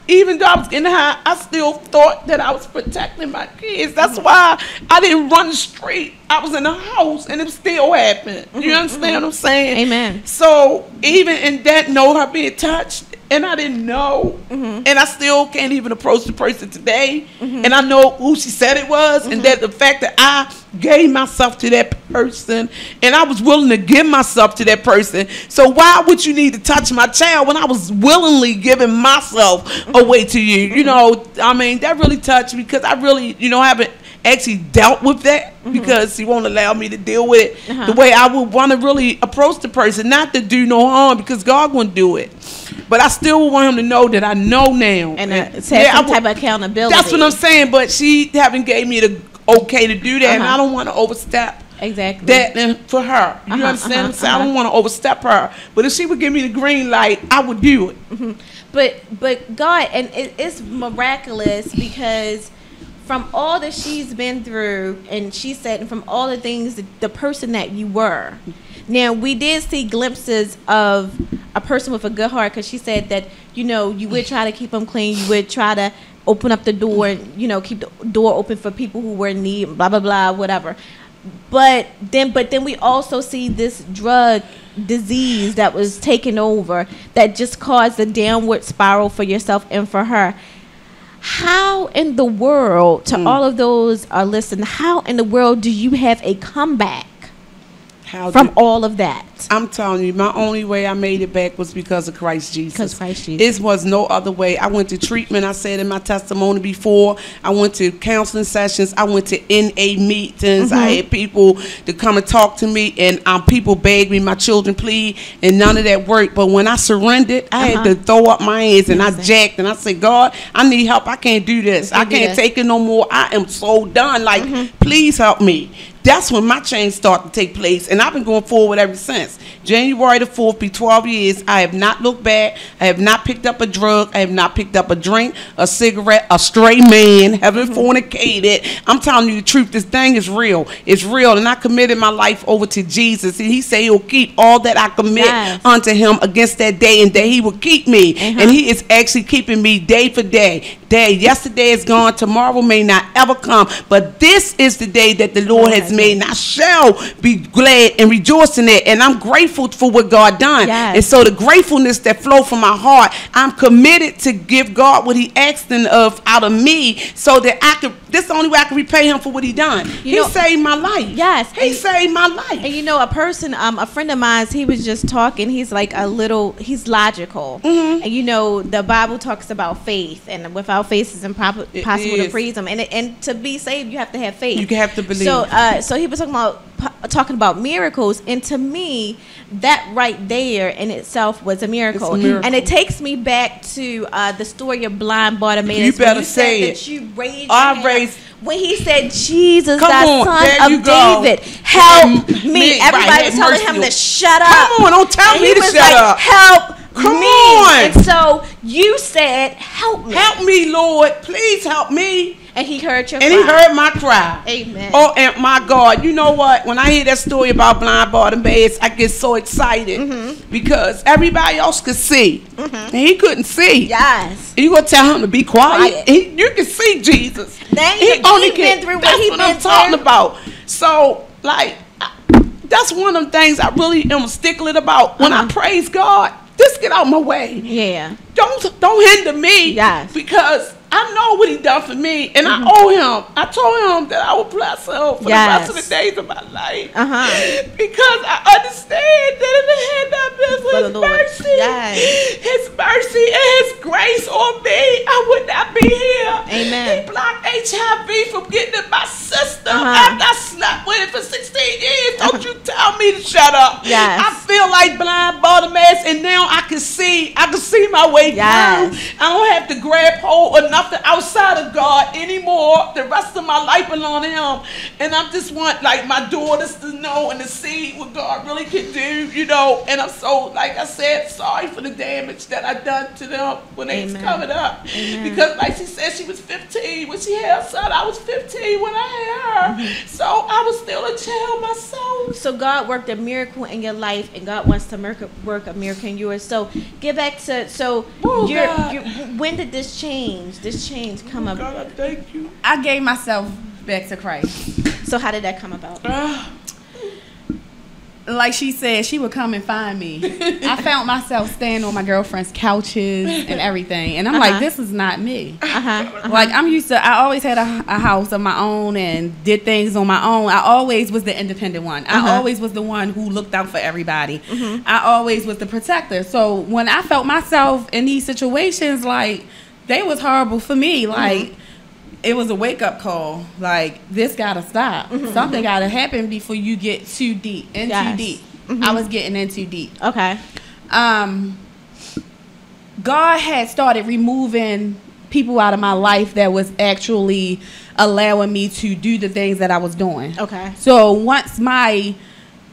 even though I was getting high, I still thought that I was protecting my kids. That's why I didn't run the street. I was in the house, and it still happened. You understand what I'm saying? Amen. So even in that note, her being touched, and I didn't know, and I still can't even approach the person today, and I know who she said it was, and that the fact that I gave myself to that person, and I was willing to give myself to that person. So why would you need to touch my child when I was willingly giving myself away to you? You know, I mean, that really touched me because I really, you know, haven't actually dealt with that because he won't allow me to deal with it the way I would want to really approach the person, not to do no harm because God wouldn't do it. But I still want him to know that I know now. And have some type of accountability. That's what I'm saying, but she haven't gave me the okay to do that, and I don't want to overstep that for her. You understand? I don't want to overstep her. But if she would give me the green light, I would do it. But God, and it's miraculous because from all that she's been through, and she said, and from all the things, the person that you were. Now, we did see glimpses of a person with a good heart, because she said that, you know, you would try to keep them clean. You would try to open up the door and, you know, keep the door open for people who were in need, blah, blah, blah, whatever. But then we also see this drug disease that was taken over that just caused a downward spiral for yourself and for her. How in the world, to all of those are listening, how in the world do you have a comeback from all of that? I'm telling you, my only way I made it back was because of Christ Jesus. Because Christ Jesus. It was no other way. I went to treatment. I said in my testimony before. I went to counseling sessions. I went to NA meetings. I had people to come and talk to me, and people begged me, my children plead, and none of that worked. But when I surrendered, I had to throw up my hands, and I jacked, and I said, God, I need help. I can't do this. I can't take it no more. I am so done. Like, please help me. That's when my change started to take place, and I've been going forward ever since. January the 4th, be 12 years. I have not looked back. I have not picked up a drug. I have not picked up a drink, a cigarette, a stray man, haven't fornicated. I'm telling you the truth. This thing is real. It's real, and I committed my life over to Jesus, and he said he'll keep all that I commit unto him against that day, and that he will keep me, and he is actually keeping me day for day. Yesterday is gone. Tomorrow may not ever come, but this is the day that the Lord has made, and I shall be glad and rejoice in it. And I'm grateful for what God done. And so the gratefulness that flow from my heart, I'm committed to give God what he asked out of me, so that I could. This is the only way I can repay him for what he done. He saved my life. Yes, he saved my life. And you know, a friend of mine, he was just talking. He's like he's logical. And you know, the Bible talks about faith, and without faith it's impossible to please him. And to be saved, you have to have faith. You have to believe. So he was talking about miracles, and to me, that right there in itself was a miracle. And it takes me back to the story of blind Bartimaeus. You better say it. That you raised your hand. When he said, Jesus, thy son of David, help me. Everybody was telling him to shut up. Come on, don't tell me to shut up. Help Come me. on. And so you said, help me. Help me, Lord. Please help me. And he heard your cry. And he heard my cry. Amen. Oh, and my God, you know what? When I hear that story about blind Bartimaeus, I get so excited because everybody else could see, and he couldn't see. Yes. And you gonna tell him to be quiet? You can see Jesus. He only been through what he been I'm talking about. So, like, that's one of the things I really am a stickler about when I praise God. Just get out my way. Yeah. Don't hinder me. Yes. Because I know what he done for me, and I owe him. I told him that I would bless him for the rest of the days of my life. Because I understand that if it had not been for his mercy, his mercy and his grace on me, I would not be here. Amen. He blocked HIV from getting in my system after I slept with it for 16 years. Don't you tell me to shut up. Yes. I feel like blind Bartimaeus, and now I can see my way through. I don't have to grab hold of nothing outside of God anymore. The rest of my life belong to him, and I just want, like, my daughters to know and to see what God really can do, you know. And I'm so, like I said, sorry for the damage that I done to them when they was coming up. Because like she said, she was 15 when she had her son. I was 15 when I had her. So I was still a child myself. So God worked a miracle in your life, and God wants to work a miracle in yours. So get back to when did this change? This change come up? God, I thank you. I gave myself back to Christ. So how did that come about? Like she said, she would come and find me. I found myself staying on my girlfriend's couches and everything, and I'm like, this is not me. Like, I'm used to, I always had a house of my own and did things on my own. I always was the independent one. I always was the one who looked out for everybody. I always was the protector. So when I felt myself in these situations, like, they was horrible for me. Like, it was a wake up call. Like, this gotta stop. Something gotta happen before you get too deep. Too deep. I was getting in too deep. Okay. God had started removing people out of my life that was actually allowing me to do the things that I was doing. Okay. So once my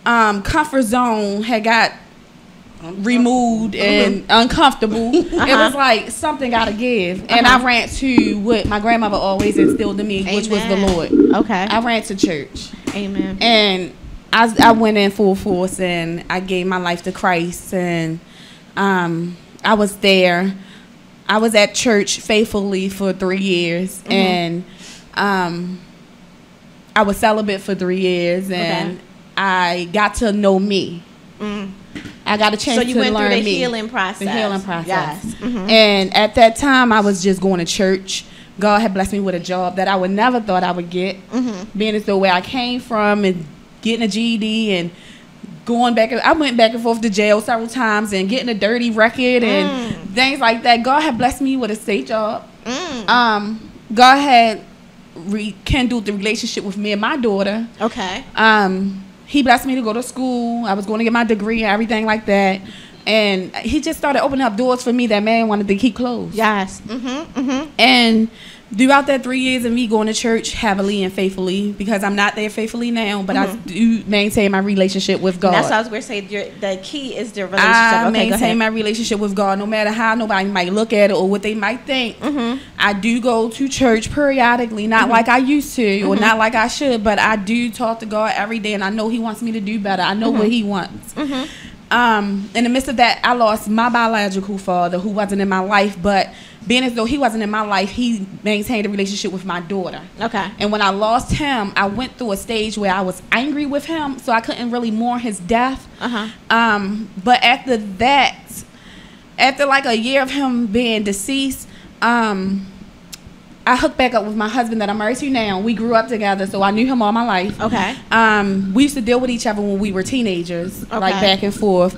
comfort zone had got removed and uncomfortable, it was like something gotta give. And I ran to what my grandmother always instilled in me, which was the Lord. Okay. I ran to church. Amen. And I went in full force, and I gave my life to Christ, and I was there. I was at church faithfully for 3 years, and I was celibate for 3 years, and I got to know me. I got a chance to learn me. So you went through the healing process. The healing process. Yes. And at that time, I was just going to church. God had blessed me with a job that I would never thought I would get. Being as though where I came from and getting a GED and going back. I went back and forth to jail several times and getting a dirty record and things like that. God had blessed me with a state job. God had rekindled the relationship with me and my daughter. Okay. He blessed me to go to school. I was going to get my degree and everything like that. And he just started opening up doors for me that man wanted to keep closed. Yes. And throughout that 3 years of me going to church heavily and faithfully, because I'm not there faithfully now, but I do maintain my relationship with God. That's what I was going to say. The key is the relationship. I maintain my relationship with God, no matter how nobody might look at it or what they might think. I do go to church periodically, not like I used to or not like I should, but I do talk to God every day, and I know He wants me to do better. I know what He wants. In the midst of that, I lost my biological father, who wasn't in my life, but being as though he wasn't in my life, he maintained a relationship with my daughter. Okay. And when I lost him, I went through a stage where I was angry with him, so I couldn't really mourn his death. But after that, after like a year of him being deceased, I hooked back up with my husband that I'm married to now. We grew up together, so I knew him all my life. Okay. We used to deal with each other when we were teenagers, like back and forth.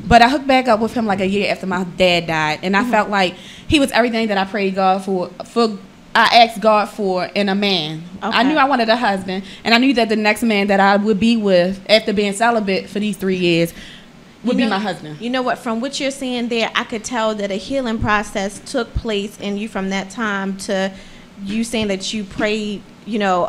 But I hooked back up with him like a year after my dad died, and I felt like he was everything that I prayed God for. I asked God for in a man. I knew I wanted a husband, and I knew that the next man that I would be with after being celibate for these 3 years would be my husband. You know what? From what you're saying there, I could tell that a healing process took place in you from that time to you saying that you prayed,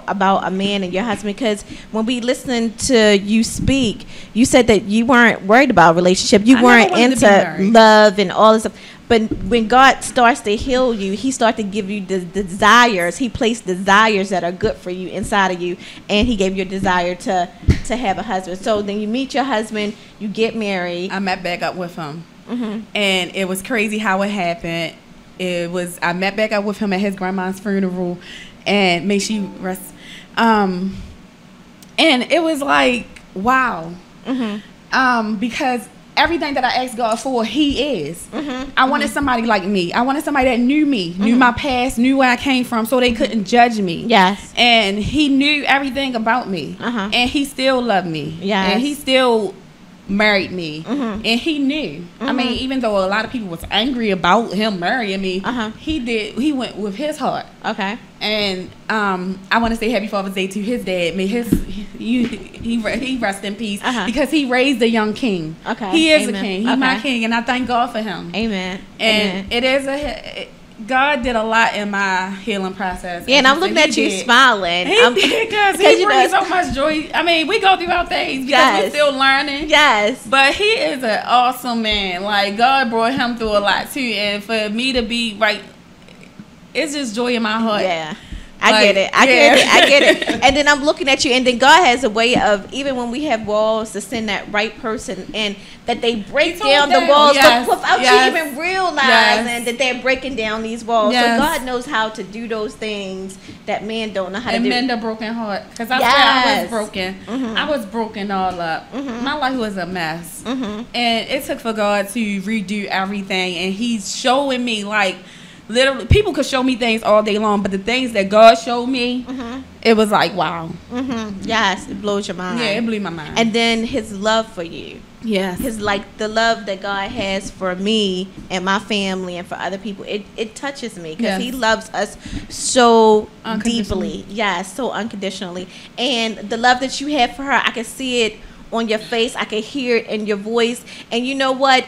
about a man and your husband. Because when we listened to you speak, you said that you weren't worried about a relationship. You weren't into love and all this stuff. But when God starts to heal you, He starts to give you the desires. He placed desires that are good for you inside of you, and He gave you a desire to have a husband. So then you meet your husband, you get married. I met back up with him, and it was crazy how it happened. I met back up with him at his grandma's funeral, and may she rest. And it was like, wow, because everything that I asked God for, He is. I wanted somebody like me. I wanted somebody that knew me, knew my past, knew where I came from, so they couldn't judge me. Yes. And He knew everything about me, and He still loved me. Yes. And He still married me, and He knew. I mean, even though a lot of people was angry about him marrying me, he went with his heart. Okay. And I want to say Happy Father's Day to his dad. May he rest in peace, because he raised a young king. Okay. He is a king. He's my king, and I thank God for him. Amen. And it is God did a lot in my healing process. Yeah, and I'm looking at you smiling. He did, because He brings so much joy. I mean, we go through our things because we're still learning. Yes. But he is an awesome man. Like, God brought him through a lot, too. And for me to be right, it's just joy in my heart. Yeah. I get it. And then I'm looking at you, and then God has a way of, even when we have walls, to send that right person, and that they break down the walls without you even realizing that they're breaking down these walls. So God knows how to do those things that men don't know how to do. And mend a broken heart. Because I was broken. I was broken all up. My life was a mess. And it took for God to redo everything, and He's showing me, like, literally, people could show me things all day long, but the things that God showed me, it was like, wow. Yes, it blows your mind. Yeah, it blew my mind. And then His love for you. Yes. Because like the love that God has for me and my family and for other people, it touches me because Yes. He loves us so Unconditionally. deeply. Yes, so unconditionally. And the love that you have for her, I can see it on your face. I can hear it in your voice. And you know what?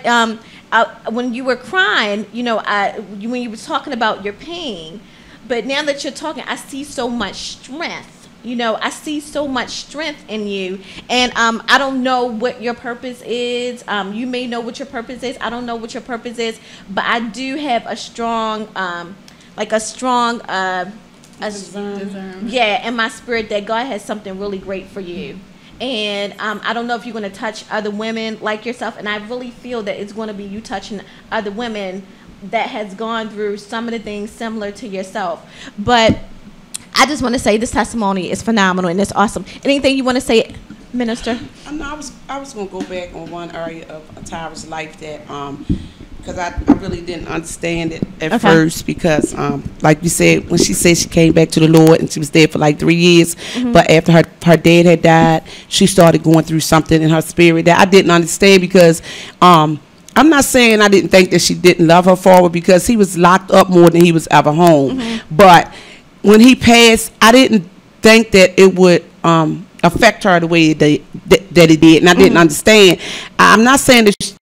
When you were crying, you know, when you were talking about your pain, but now that you're talking, I see so much strength. You know, I see so much strength in you. And I don't know what your purpose is. You may know what your purpose is. I don't know what your purpose is. But I do have a strong, Discern. yeah, in my spirit that God has something really great for you. And I don't know if you're going to touch other women like yourself. And I really feel that it's going to be you touching other women that has gone through some of the things similar to yourself. But I just want to say this testimony is phenomenal and it's awesome. Anything you want to say, Minister? I was going to go back on one area of Tyra's life that because I really didn't understand it at first because like you said, when she said she came back to the Lord and she was there for like 3 years, but after her dad had died, she started going through something in her spirit that I didn't understand because I'm not saying I didn't think that she didn't love her father because he was locked up more than he was ever home, but when he passed, I didn't think that it would affect her the way that it did, and I didn't understand. I'm not saying that